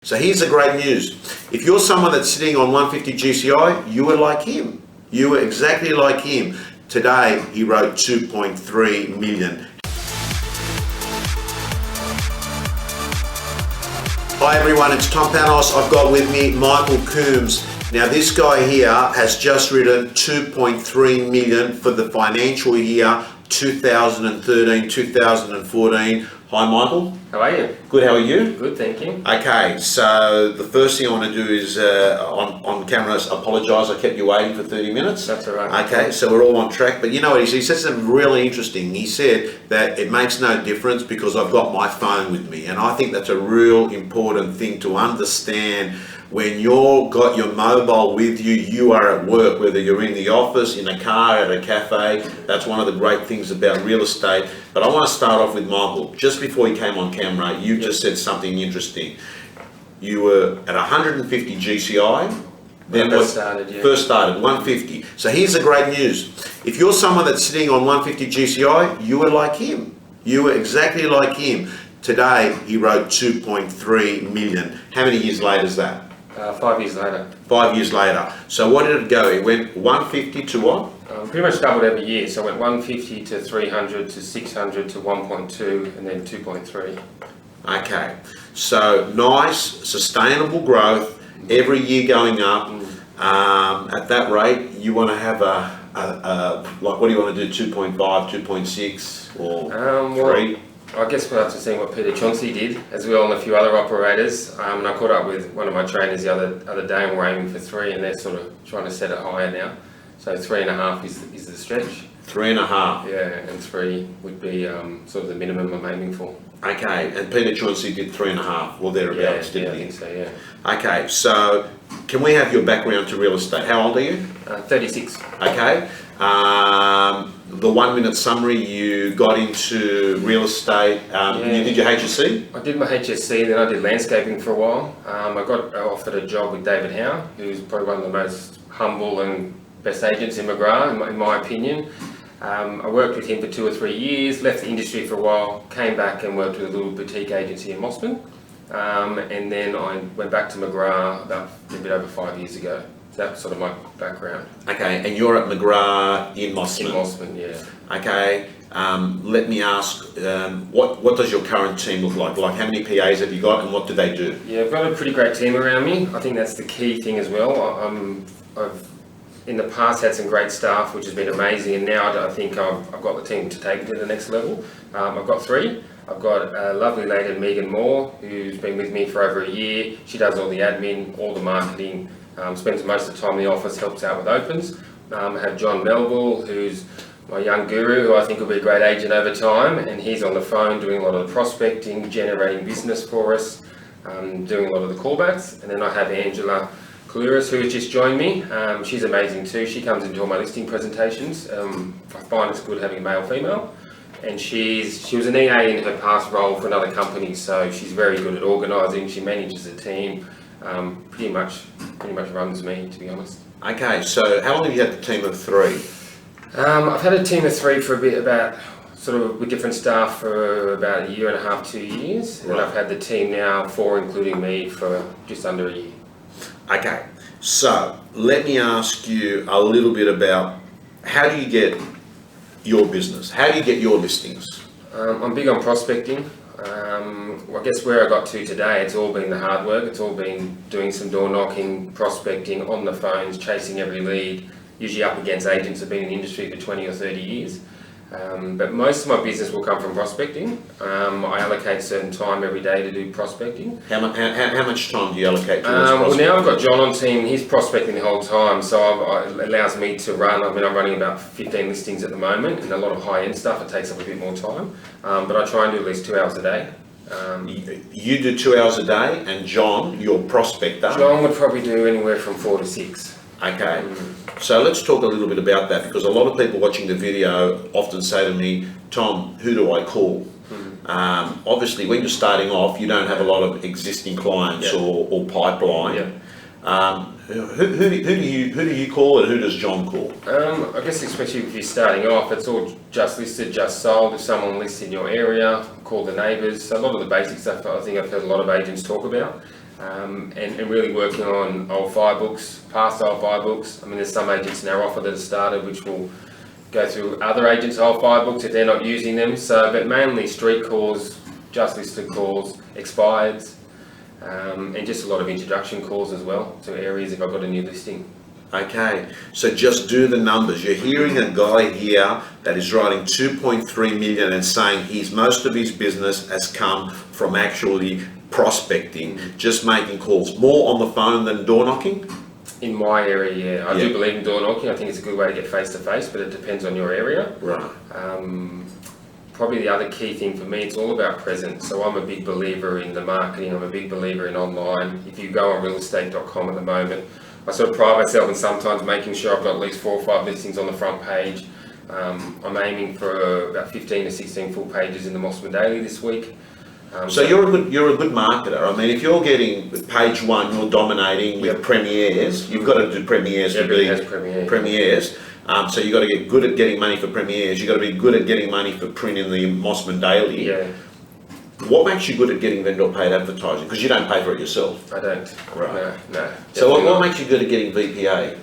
So here's the great news. If you're someone that's sitting on 150 GCI, you were like him. You were exactly like him. Today, he wrote 2.3 million. Hi everyone, it's Tom Panos. I've got with me Michael Coombs. Now this guy here has just written 2.3 million for the financial year 2013-2014. Hi Michael. How are you? Good, how are you? Good, thank you. Okay, so the first thing I want to do is on camera apologise, I kept you waiting for 30 minutes. That's all right. Okay, so we're all on track, but you know what, he said something really interesting. He said that it makes no difference because I've got my phone with me, and I think that's a real important thing to understand. When you've got your mobile with you, you are at work, whether you're in the office, in a car, at a cafe. That's one of the great things about real estate. But I want to start off with Michael. Just before he came on camera, you just said something interesting. You were at 150 GCI. Then First started 150. So here's the great news. If you're someone that's sitting on 150 GCI, you were like him. You were exactly like him. Today, he wrote 2.3 million. How many years later is that? 5 years later. 5 years later. So what did it go? It went 150 to what? Pretty much doubled every year. So it went 150 to 300 to 600 to 1.2 and then 2.3. Okay. So nice, sustainable growth, every year going up. At that rate, you want to have a like, what do you want to do? 2.5, 2.6 or 3? I guess we'll have to see what Peter Chauncey did, as well, and a few other operators. And I caught up with one of my trainers the other day, and we're aiming for 3, and they're sort of trying to set it higher now. So 3.5 is the stretch. 3.5. Yeah, and 3 would be sort of the minimum I'm aiming for. Okay, and Peter Chauncey did 3.5 or thereabouts, didn't he? I think so, yeah. Okay, so can we have your background to real estate? How old are you? 36. Okay. The 1 minute summary, you got into real estate, you did your HSC? I did my HSC, then I did landscaping for a while. I got offered a job with David Howe, who's probably one of the most humble and best agents in McGrath, in my opinion. I worked with him for 2 or 3 years, left the industry for a while, came back and worked with a little boutique agency in Mossman. And then I went back to McGrath about a bit over 5 years ago. So that's sort of my background. Okay, and you're at McGrath in Mossman? In Mossman, yeah. Okay, let me ask, what does your current team look like? Like, how many PAs have you got and what do they do? Yeah, I've got a pretty great team around me. I think that's the key thing as well. I've in the past had some great staff, which has been amazing, and now I think I've got the team to take it to the next level. I've got 3. I've got a lovely lady, Megan Moore, who's been with me for over a year. She does all the admin, all the marketing, spends most of the time in the office, helps out with opens. I have John Melville, who's my young guru, who I think will be a great agent over time, and he's on the phone doing a lot of the prospecting, generating business for us, doing a lot of the callbacks. And then I have Angela Kaluris, who has just joined me. She's amazing too. She comes into all my listing presentations. I find it's good having a male-female. And she was an EA in her past role for another company, so she's very good at organising. She manages a team, pretty much runs me, to be honest. Okay, so how long have you had the team of 3? I've had a team of 3 for a bit, about sort of with different staff for about 1.5 to 2 years, and I've had the team now, 4 including me, for just under a year. Okay, so let me ask you a little bit about how do you get your business? How do you get your listings? I'm big on prospecting. I guess where I got to today, it's all been the hard work. It's all been doing some door knocking, prospecting, on the phones, chasing every lead, usually up against agents that have been in the industry for 20 or 30 years. But most of my business will come from prospecting. I allocate certain time every day to do prospecting. How much time do you allocate to well, now I've got John on team. He's prospecting the whole time, so it allows me to run. I'm running about 15 listings at the moment, and a lot of high-end stuff. It takes up a bit more time, but I try and do at least 2 hours a day. You do 2 hours a day, and John, your prospector? John would probably do anywhere from 4 to 6. Okay, so let's talk a little bit about that, because a lot of people watching the video often say to me, Tom, who do I call? Obviously, when you're starting off, you don't have a lot of existing clients or pipeline. Who do you call and who does John call? I guess especially if you're starting off, it's all just listed, just sold. If someone lists in your area, call the neighbours. So a lot of the basic stuff I think I've heard a lot of agents talk about. and really working on old fire books, past old fire books. I mean, there's some agents in our offer that have started which will go through other agents' old fire books if they're not using them. So, but mainly street calls, just listed calls, expireds, and just a lot of introduction calls as well to areas if I've got a new listing. Okay, so just do the numbers. You're hearing a guy here that is writing 2.3 million and saying most of his business has come from actually prospecting, just making calls, more on the phone than door knocking. In my area, yeah. I do believe in door knocking. I think it's a good way to get face to face, but it depends on your area. Right. Probably the other key thing for me, it's all about presence. So I'm a big believer in the marketing. I'm a big believer in online. If you go on realestate.com at the moment, I sort of pride myself in sometimes making sure I've got at least 4 or 5 listings on the front page. I'm aiming for about 15 to 16 full pages in the Mossman Daily this week. So you're a good marketer. I mean, if you're getting page 1, you're dominating with premieres. You've got to do premieres to be premieres. So you've got to get good at getting money for premieres. You've got to be good at getting money for print in the Mossman Daily. Yeah. What makes you good at getting vendor paid advertising? Because you don't pay for it yourself. I don't. Right. No. So what makes you good at getting VPA?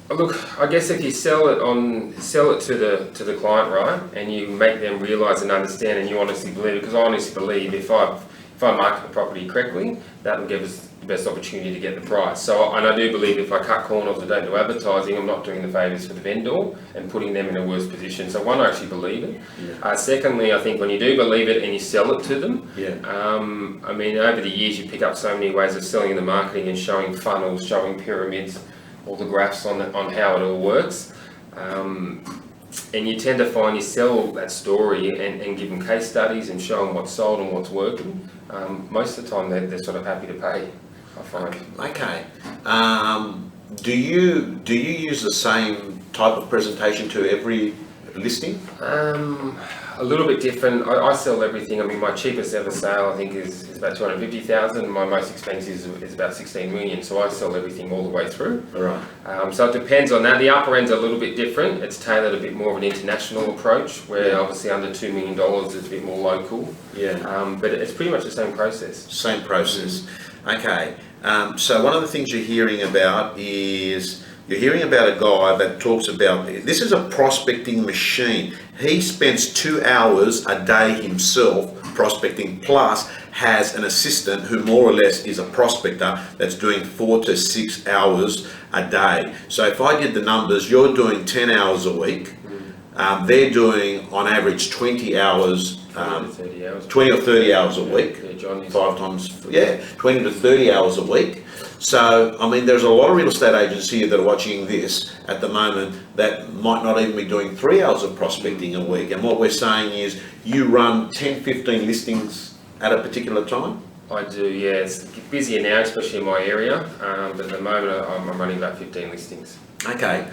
Look, I guess if you sell it to the client, right, and you make them realise and understand, and you honestly believe it, because I honestly believe if I market the property correctly, that will give us the best opportunity to get the price. So, and I do believe if I cut corners or don't do advertising, I'm not doing the favours for the vendor and putting them in a worse position. So one, I actually believe it. Yeah. Secondly, I think when you do believe it and you sell it to them, I mean, over the years you pick up so many ways of selling in the marketing and showing funnels, showing pyramids, all the graphs on how it all works. And you tend to find you sell that story and give them case studies and show them what's sold and what's working. Most of the time they're sort of happy to pay, I find. Okay. Do you use the same type of presentation to every listing? A little bit different. I sell everything. I mean, my cheapest ever sale I think is about 250,000. My most expensive is about 16 million. So I sell everything all the way through. All right. So it depends on that. The upper end's a little bit different. It's tailored a bit more of an international approach, where obviously under $2 million is a bit more local. Yeah. But it's pretty much the same process. Same process. Okay. So one of the things you're hearing about is you're hearing about a guy that talks about, this is a prospecting machine. He spends 2 hours a day himself prospecting, plus has an assistant who more or less is a prospector that's doing 4 to 6 hours a day. So if I did the numbers, you're doing 10 hours a week. They're doing on average 20 hours, 20 or 30 hours a week. Yeah, John, 5 times, 20 to 30 hours a week. So, I mean, there's a lot of real estate agents here that are watching this at the moment that might not even be doing 3 hours of prospecting a week. And what we're saying is you run 10, 15 listings at a particular time? I do, yeah. It's busier now, especially in my area. But at the moment, I'm running about 15 listings. Okay.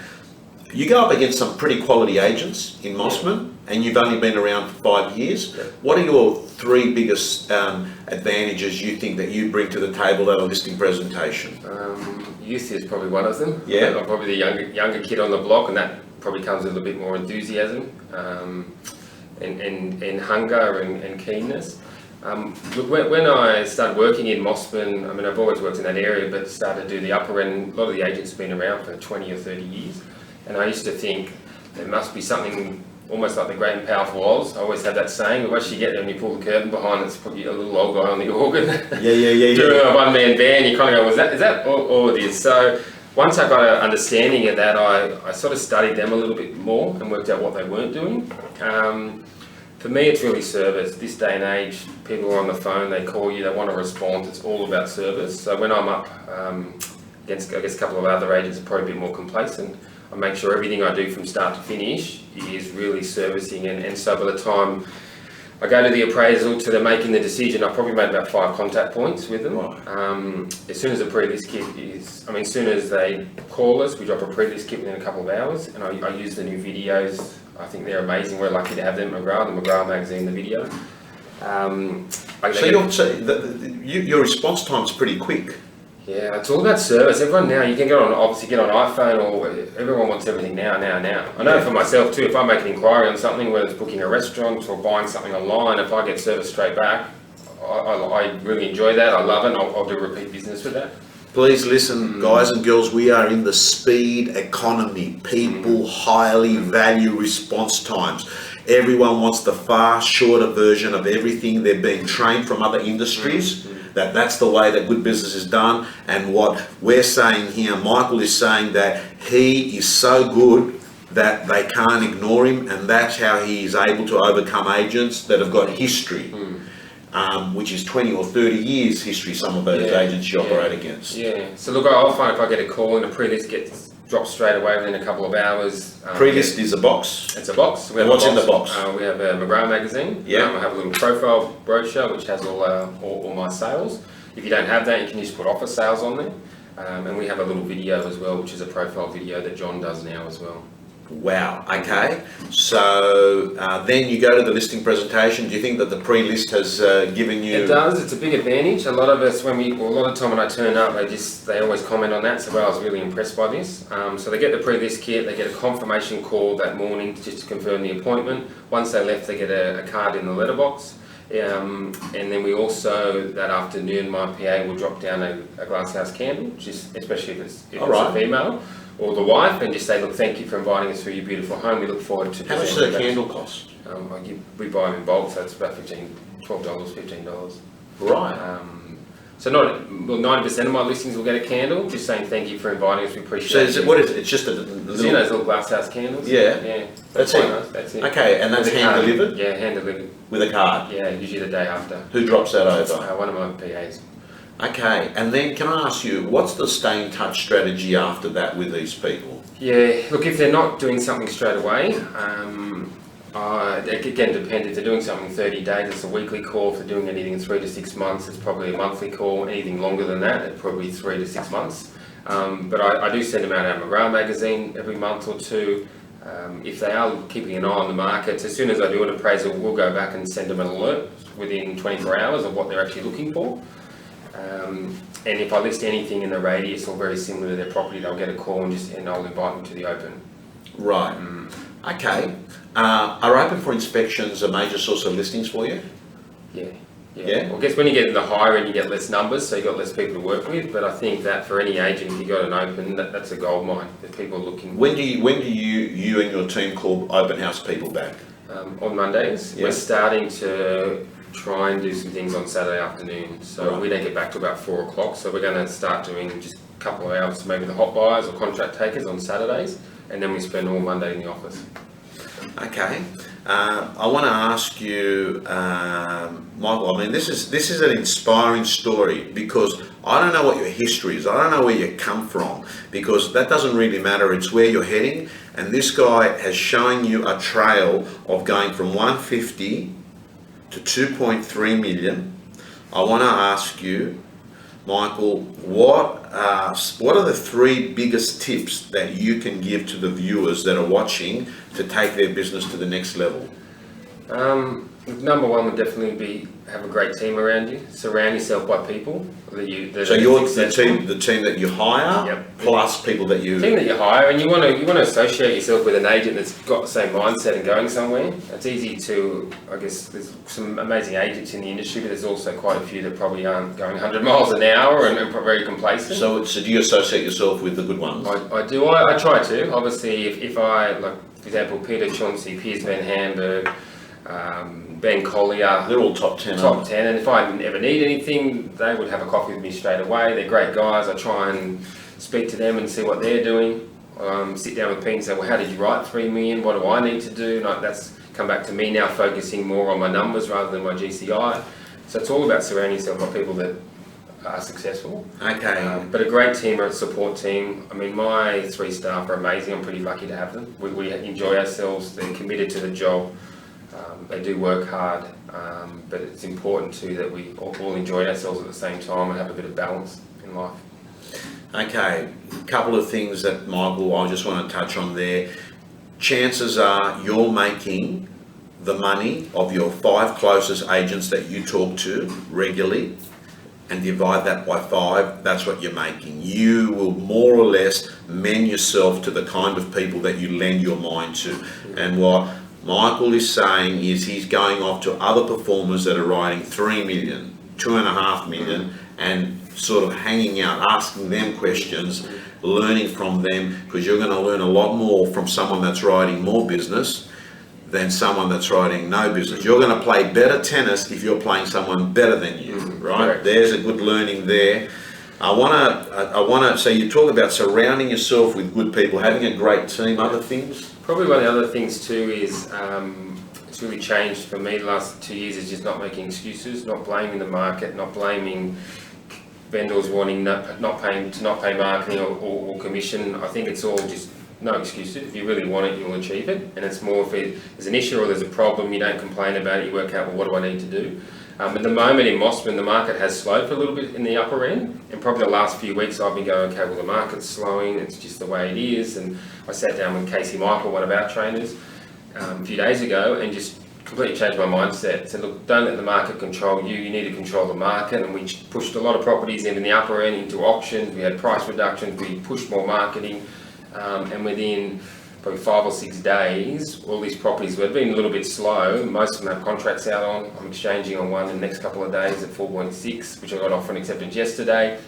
You go up against some pretty quality agents in Mossman, and you've only been around for 5 years. Yeah. What are your 3 biggest advantages you think that you bring to the table at a listing presentation? Youth is probably one of them. Yeah. I'm probably the younger kid on the block, and that probably comes with a bit more enthusiasm and hunger and keenness. Look, when I started working in Mossman, I mean, I've always worked in that area, but started to do the upper end. A lot of the agents have been around for 20 or 30 years. And I used to think there must be something almost like the Great and Powerful Oz. I always had that saying, but once you get there and you pull the curtain behind, it's probably a little old guy on the organ. Doing a one-man band, you kind of go, is that all it is? So once I got an understanding of that, I sort of studied them a little bit more and worked out what they weren't doing. For me, it's really service. This day and age, people are on the phone, they call you, they want a response. It's all about service. So when I'm up against, I guess, a couple of other agents are probably a bit more complacent, I make sure everything I do from start to finish is really servicing, and so by the time I go to the appraisal to them making the decision, I probably made about 5 contact points with them. Right. As soon as the pre-list kit is, as soon as they call us, we drop a pre-list kit within a couple of hours, and I use the new videos. I think they're amazing. We're lucky to have them at McGrath, the McGrath magazine, the video. Your response time's pretty quick. Yeah, it's all about service. Everyone now, you can obviously get on iPhone, or everyone wants everything now. I know for myself too, if I make an inquiry on something, whether it's booking a restaurant or buying something online, if I get service straight back, I really enjoy that. I love it. And I'll do repeat business with that. Please listen, guys and girls, we are in the speed economy. People highly value response times. Everyone wants the fast, shorter version of everything. They're being trained from other industries that's the way that good business is done. And what we're saying here, Michael is saying that he is so good that they can't ignore him, and that's how he is able to overcome agents that have got history. Which is 20 or 30 years history, some of those agents you operate against. Yeah, so look, I'll find if I get a call and a pre-list gets dropped straight away within a couple of hours. Pre-list is a box? It's a box. What's in the box? We have a McGrath magazine. Yeah. I have a little profile brochure which has all my sales. If you don't have that, you can just put office sales on there. And we have a little video as well, which is a profile video that John does now as well. Wow, okay. So then you go to the listing presentation. Do you think that the pre-list has given you... It does, it's a big advantage. A lot of us, a lot of time when I turn up, they always comment on that, so I was really impressed by this. So they get the pre-list kit, they get a confirmation call that morning just to confirm the appointment. Once they left, they get a card in the letterbox. And then we also, that afternoon, my PA will drop down a glasshouse candle, especially if it's a female, or the wife, and just say, look, thank you for inviting us to your beautiful home. We look forward to... How much does a candle cost? We buy them in bulk, so it's about $12, $15. Right. So 90% of my listings will get a candle, just saying thank you for inviting us, we appreciate it. So what is it? It's just a little... So you know those little glasshouse candles? Yeah. Yeah. That's it? Nice. That's it. Okay, and that's hand delivered? Yeah, hand delivered. With a card? Yeah, usually the day after. Who drops that over? One of my PAs. Okay, and then can I ask you, what's the stay in touch strategy after that with these people? Yeah, look, if they're not doing something straight away, it again depends. If they're doing something 30 days, it's a weekly call. If they're doing anything in 3 to 6 months, it's probably a monthly call. Anything longer than that, it's probably 3 to 6 months. But I do send them out our McGrath magazine every month or two. If they are keeping an eye on the markets, as soon as I do an appraisal, we'll go back and send them an alert within 24 hours of what they're actually looking for. And if I list anything in the radius or very similar to their property, they'll get a call and I'll invite them to the open. Right. Okay. Are open for inspections a major source of listings for you? Yeah. Yeah? Well, I guess when you get in the higher end, you get less numbers, so you've got less people to work with. But I think that for any agent, if you've got an open, that's a gold mine. If people are looking... When do you and your team call open house people back? On Mondays. Yeah. We're starting to try and do some things on Saturday afternoon. So we don't get back to about 4 o'clock. So we're going to start doing just a couple of hours, maybe the hot buyers or contract takers on Saturdays. And then we spend all Monday in the office. Okay. I want to ask you, Michael, I mean, this is an inspiring story because I don't know what your history is. I don't know where you come from because that doesn't really matter. It's where you're heading. And this guy has shown you a trail of going from 150 to 2.3 million. I want to ask you, Michael, what are the 3 biggest tips that you can give to the viewers that are watching to take their business to the next level? Number one would definitely be have a great team around you. Surround yourself by people that So you're the team that you hire, Yep. plus people that you... Team that you hire, and you want to associate yourself with an agent that's got the same mindset and going somewhere. It's easy to, I guess, there's some amazing agents in the industry, but there's also quite a few that probably aren't going 100 miles an hour and are very complacent. So do you associate yourself with the good ones? I do. I try to. Obviously, if I, like, for example, Peter Chauncey, Piers Van Hamburg, Ben Collier, They're all top 10. Top 10, and if I ever need anything, they would have a coffee with me straight away. They're great guys. I try and speak to them and see what they're doing. Sit down with Pete and say, well, how did you write 3 million? What do I need to do? Like, that's come back to me now, focusing more on my numbers rather than my GCI. So it's all about surrounding yourself by people that are successful. Okay. But a great team or a support team. I mean, my 3 staff are amazing. I'm pretty lucky to have them. We enjoy ourselves. They're committed to the job. They do work hard, but it's important too that we all enjoy ourselves at the same time and have a bit of balance in life. Okay, a couple of things that, Michael, I just want to touch on there. Chances are you're making the money of your 5 closest agents that you talk to regularly, and divide that by 5, that's what you're making. You will more or less mend yourself to the kind of people that you lend your mind to. And what Michael is saying is he's going off to other performers that are writing 3 million, 2.5 million, and sort of hanging out, asking them questions, learning from them, because you're going to learn a lot more from someone that's writing more business than someone that's writing no business. You're going to play better tennis if you're playing someone better than you, right? Correct. There's a good learning there. I want to. So you talk about surrounding yourself with good people, having a great team. Other things? Probably one of the other things too is it's really changed for me the last 2 years is just not making excuses, not blaming the market, not blaming vendors wanting not pay marketing or commission. I think it's all just no excuses. If you really want it, you'll achieve it. And it's more if there's an issue or there's a problem, you don't complain about it. You work out, well, what do I need to do? At the moment in Mossman, the market has slowed for a little bit in the upper end, and probably the last few weeks I've been going, okay, well the market's slowing, it's just the way it is. And I sat down with Casey Michael, one of our trainers, a few days ago, and just completely changed my mindset. Said, look, don't let the market control you, you need to control the market. And we pushed a lot of properties in the upper end into auctions, we had price reductions, we pushed more marketing, and within probably 5 or 6 days, all these properties have been a little bit slow. Most of them have contracts out on. I'm exchanging on one in the next couple of days at 4.6, which I got offer and accepted yesterday.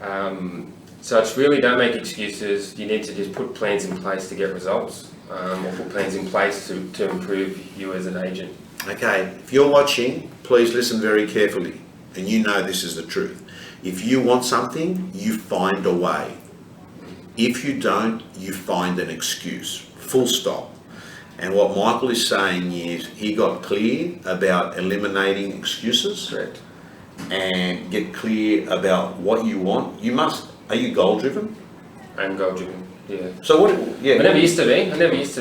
So it's really, don't make excuses. You need to just put plans in place to get results, or put plans in place to improve you as an agent. Okay, if you're watching, please listen very carefully, and you know this is the truth. If you want something, you find a way. If you don't, you find an excuse, full stop. And what Michael is saying is he got clear about eliminating excuses. Correct. And get clear about what you want. Are you goal driven? I'm goal driven, yeah. So what, yeah. I never used to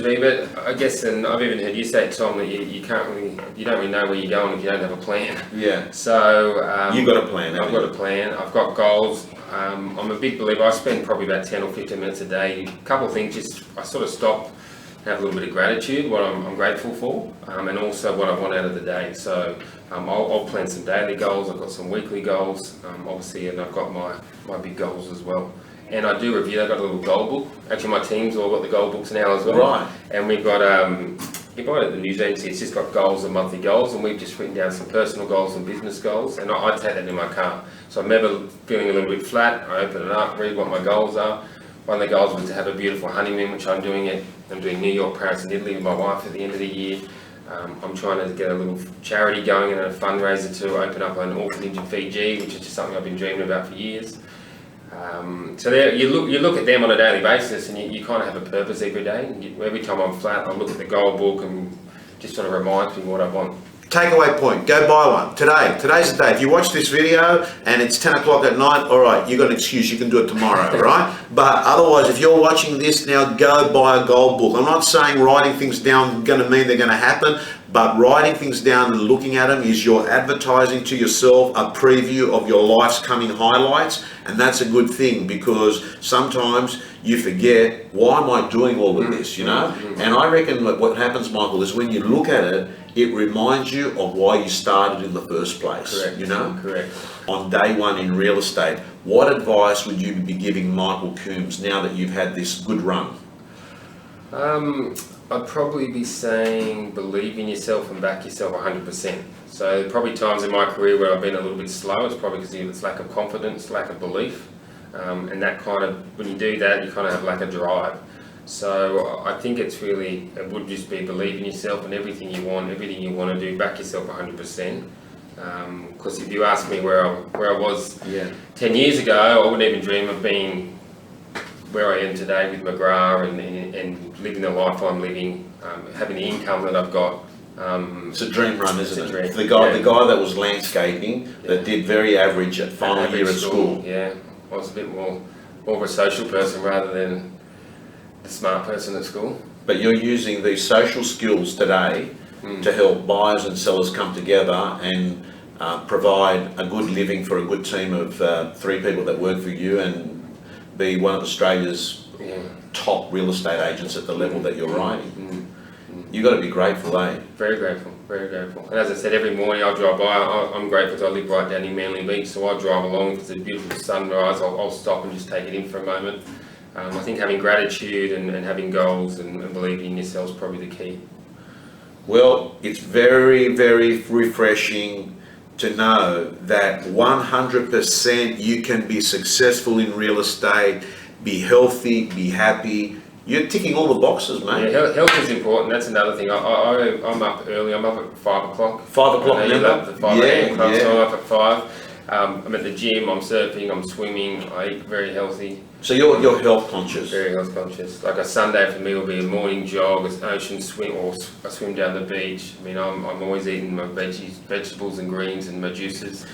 be, but I guess, and I've even heard you say, Tom, that you don't really know where you're going if you don't have a plan. Yeah. So you've got a plan. I've got a plan. I've got goals. I'm a big believer. I spend probably about 10 or 15 minutes a day. A couple of things, I sort of stop and have a little bit of gratitude, what I'm grateful for, and also what I want out of the day. So I'll plan some daily goals. I've got some weekly goals, obviously, and I've got my big goals as well. And I do review. I've got a little goal book. Actually, my team's all got the goal books now as well. Right. And we've got, you buy it at the news agency, it's just got goals and monthly goals, and we've just written down some personal goals and business goals, and I take that in my car. So I'm never feeling a little bit flat. I open it up, read what my goals are. One of the goals was to have a beautiful honeymoon, which I'm doing it. I'm doing New York, Paris and Italy with my wife at the end of the year. I'm trying to get a little charity going and a fundraiser to open up an orphanage in Fiji, which is just something I've been dreaming about for years. So there, you look at them on a daily basis, and you kind of have a purpose every day. And every time I'm flat, I look at the goal book and just sort of reminds me what I want. Takeaway point, go buy one. Today's the day. If you watch this video and it's 10 o'clock at night, all right, you've got an excuse, you can do it tomorrow, right? But otherwise, if you're watching this now, go buy a goal book. I'm not saying writing things down is going to mean they're going to happen, but writing things down and looking at them is your advertising to yourself, a preview of your life's coming highlights, and that's a good thing, because sometimes you forget, why am I doing all of this, you know? And I reckon that what happens, Michael, is when you look at it, it reminds you of why you started in the first place. Correct. You know? Correct. On day one in real estate, what advice would you be giving Michael Coombs now that you've had this good run? I'd probably be saying believe in yourself and back yourself 100%. So probably times in my career where I've been a little bit slow, it's probably because of its lack of confidence, lack of belief. And that kind of, when you do that, you kind of have lack of drive. So I think it would just be believe in yourself and everything you want to do, back yourself 100%. Because if you ask me where I was 10 years ago, I wouldn't even dream of being where I am today with McGrath and living the life I'm living, having the income that I've got. It's a dream run, isn't it? Dream. The guy that was landscaping, that did very average at final year at school. Yeah, I was a bit more of a social person rather than the smart person at school. But you're using these social skills today to help buyers and sellers come together and provide a good living for a good team of 3 people that work for you, and be one of Australia's top real estate agents at the level that you're writing. You've got to be grateful, eh? Very grateful, very grateful. And as I said, every morning I'll drive by, I'm grateful because I live right down in Manly Beach, so I drive along. If it's a beautiful sunrise, I'll stop and just take it in for a moment. I think having gratitude and having goals and believing in yourself is probably the key. Well, it's very, very refreshing to know that 100% you can be successful in real estate, be healthy, be happy. You're ticking all the boxes, mate. Yeah, health is important. That's another thing. I'm up early. I'm up at 5 o'clock. 5 o'clock, I know you love the 5 a.m. club, yeah. so I'm up at 5. I'm at the gym, I'm surfing, I'm swimming, I eat very healthy. So you're health conscious. Very health conscious. Like a Sunday for me will be a morning jog, an ocean swim, or a swim down the beach. I mean, I'm always eating my vegetables and greens and my juices.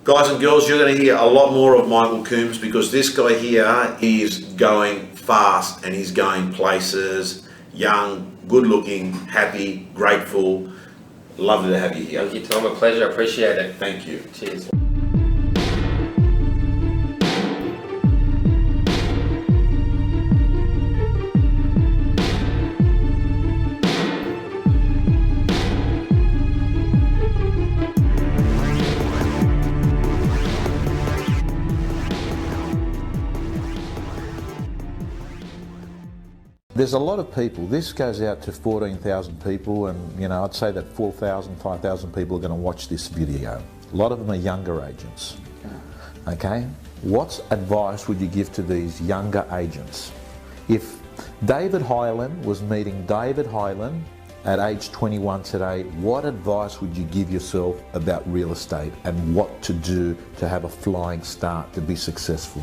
Guys and girls, you're going to hear a lot more of Michael Coombs, because this guy here is going fast and he's going places. Young, good looking, happy, grateful. Lovely to have you here. Thank you, Tom. A pleasure. I appreciate it. Thank you. Cheers. There's a lot of people. This goes out to 14,000 people, and I'd say that 4,000, 5,000 people are going to watch this video. A lot of them are younger agents. Okay? What advice would you give to these younger agents? If David Hyland was meeting David Hyland at age 21 today, what advice would you give yourself about real estate and what to do to have a flying start to be successful?